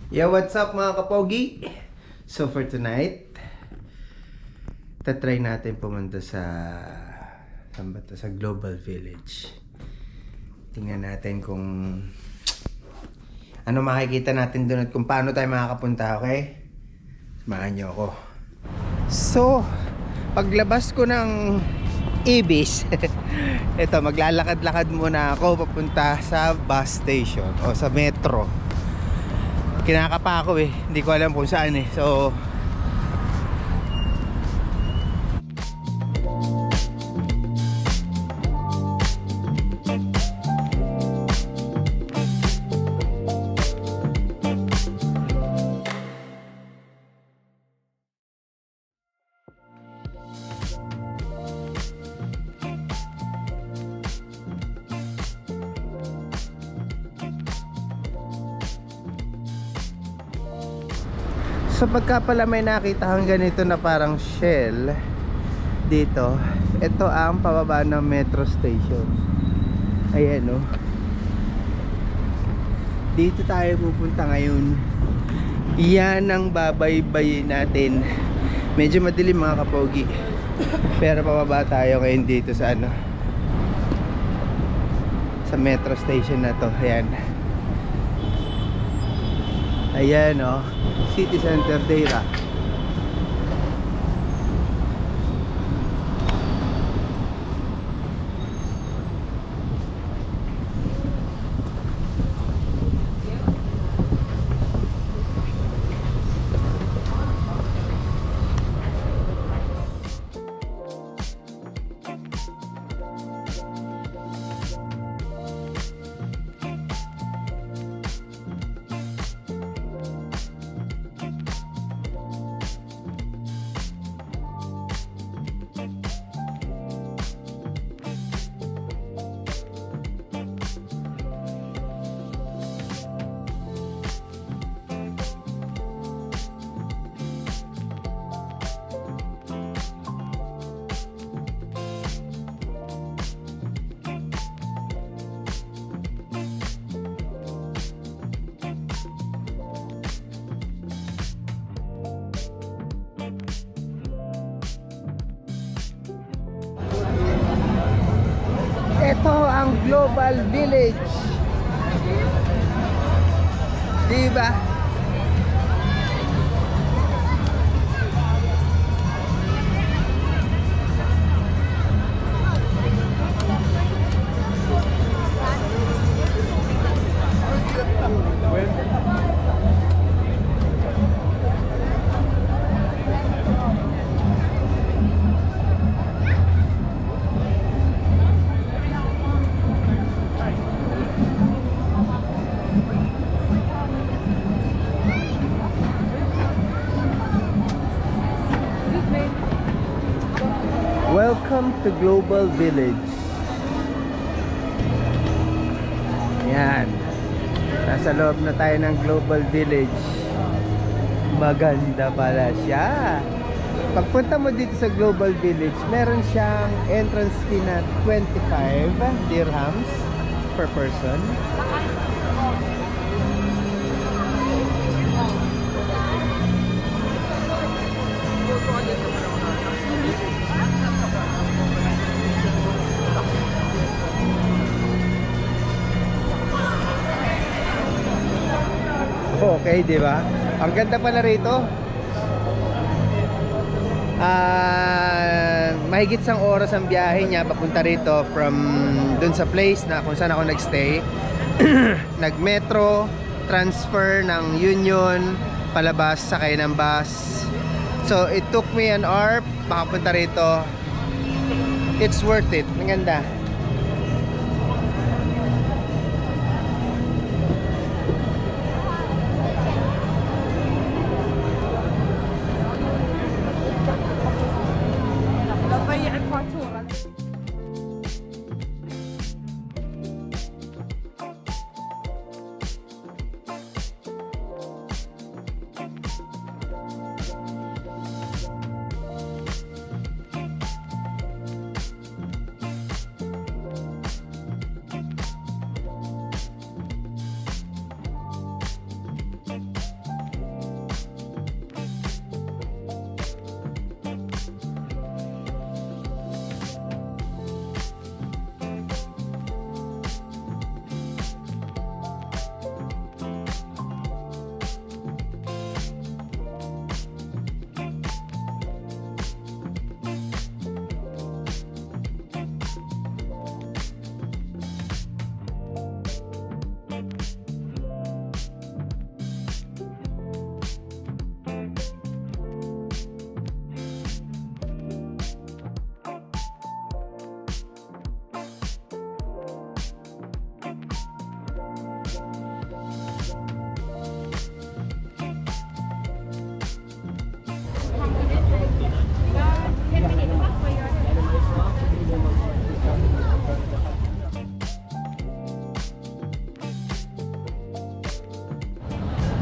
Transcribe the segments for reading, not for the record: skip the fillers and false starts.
Yo, what's up mga kapogi? So for tonight, tatry natin pumunta sa saan ba to? Sa Global Village. Tingnan natin kung ano makikita natin doon at kung paano tayo makakapunta, okay? Samahan niyo ako. So, paglabas ko ng Ibis, ito, maglalakad-lakad muna ako papunta sa bus station o sa metro. Kinakapa ako eh, hindi ko alam kung saan eh. So so pagka pala may nakita kang ganito na parang shell dito, ito ang pababa ng metro station. Ayan o, dito tayo pupunta ngayon. Yan ang babaybayin natin. Medyo madilim mga kapogi, pero pababa tayo ngayon dito sa ano, sa metro station na to. Ayan. Ayan o, City Center Deira. Ito ang Global Village. Diba? Welcome to Global Village. Yan. Nasa loob na tayo ng Global Village. Maganda pala siya. Pagpunta mo dito sa Global Village, meron siyang entrance fee na 25 dirhams per person. Okay, di ba? Ang ganda pala rito. Mahigit sang oras ang biyahe niya papunta rito from dun sa place na kung saan ako nagstay. Nag-metro, transfer ng Union, palabas, sakay ng bus. So, it took me an hour makapunta rito. It's worth it. Ang ganda.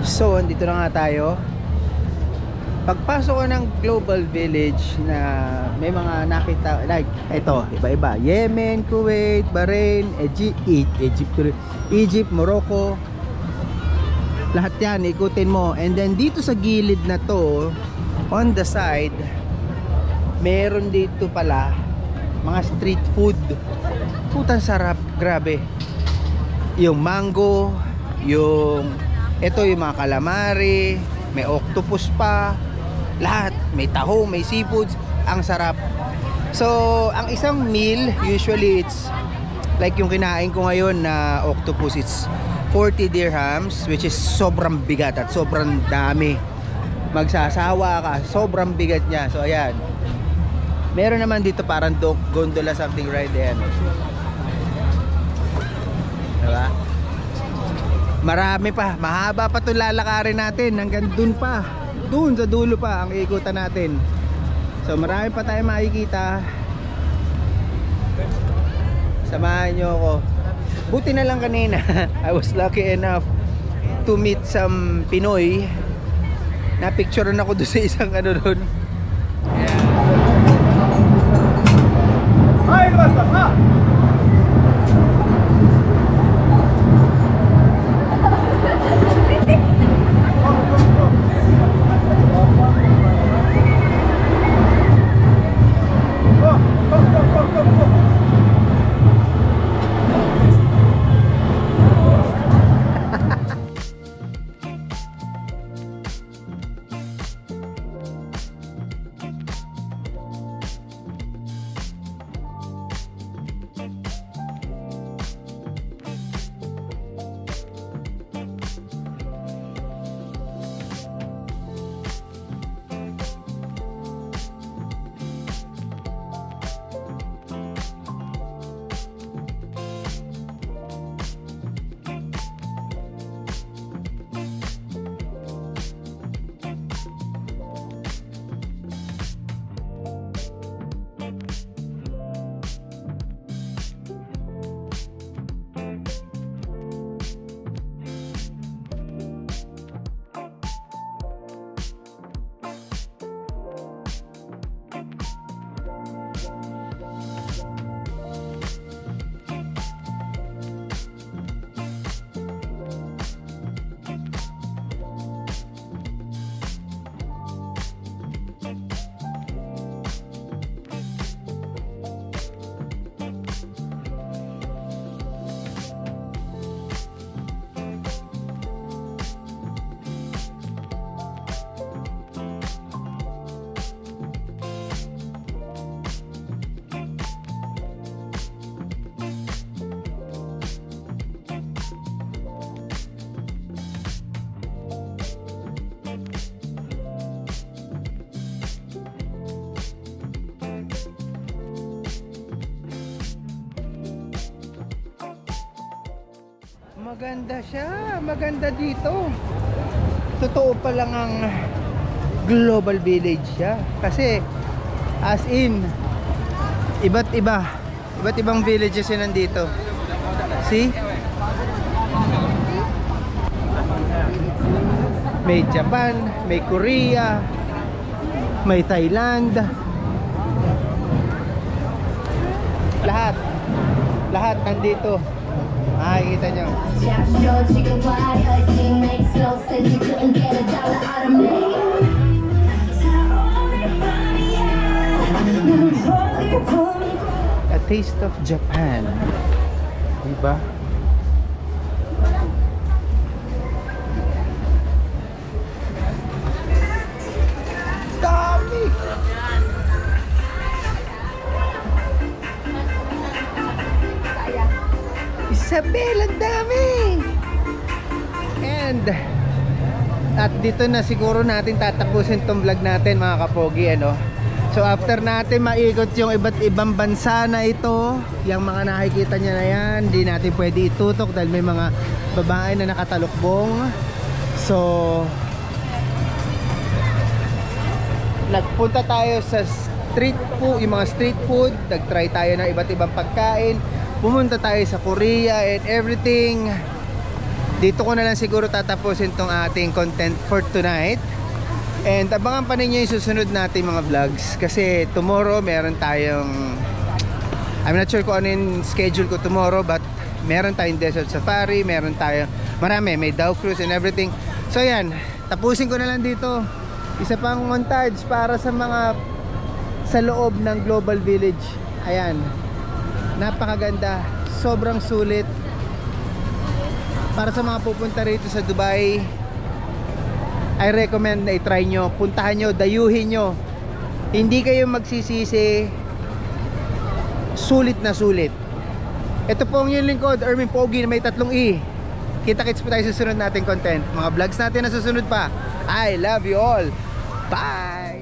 So, andito na nga tayo. Pagpasok ko ng Global Village na may mga nakita, like, ito, iba-iba. Yemen, Kuwait, Bahrain, Egypt, Morocco. Lahat yan, ikutin mo. And then, dito sa gilid na to, on the side, meron dito pala mga street food. Putang sarap, grabe. Yung mango, yung ito yung mga calamari, may octopus pa, lahat, may taho, may seafoods, ang sarap. So, ang isang meal, usually it's like yung kinain ko ngayon na octopus, it's 40 dirhams, which is sobrang bigat at sobrang dami. Magsasawa ka, sobrang bigat niya. So, ayan. Meron naman dito parang gondola something right there. Diba? Marami pa, mahaba pa itong lalakarin natin hanggang dun pa, dun sa dulo pa ang ikutan natin. So marami pa tayo makikita. Samahan nyo ako. Buti na lang kanina I was lucky enough to meet some Pinoy. Napicturean ako doon sa isang ano doon. Ay, basta! Maganda siya, maganda dito. Totoo pa lang ang Global Village siya. Kasi as in iba't ibang villages yun nandito. See? May Japan, may Korea, may Thailand. Lahat nandito. Makikita nyo. A taste of Japan. Diba? Dami! Isabel, ang dami! And at dito na siguro natin tatapusin tong vlog natin mga kapogi, ano? So after natin maikot yung iba't ibang bansa na ito, yung mga nakikita nyo na yan, hindi natin pwede itutok dahil may mga babae na nakatalukbong. So nagpunta tayo sa street food, yung mga street food, nagtry tayo ng iba't ibang pagkain, pumunta tayo sa Korea and everything. dito ko na lang siguro tatapusin tong ating content for tonight. And abangan pa ninyo yung susunod natin mga vlogs. Kasi tomorrow meron tayong, I'm not sure kung ano yung schedule ko tomorrow, but meron tayong desert safari, meron tayong marami, may Dow cruise and everything. So yan, tapusin ko na lang dito. Isa pang montage para sa mga sa loob ng Global Village. Ayan, napakaganda, sobrang sulit. Para sa mga pupunta rito sa Dubai, I recommend na i-try nyo, puntahan nyo, dayuhin nyo. Hindi kayo magsisisi, sulit na sulit. Ito po ang yung lingkod, Erwin Pogi na may 3 E. Kita-kits po tayo sa susunod nating content. Mga vlogs natin na susunod pa. I love you all. Bye!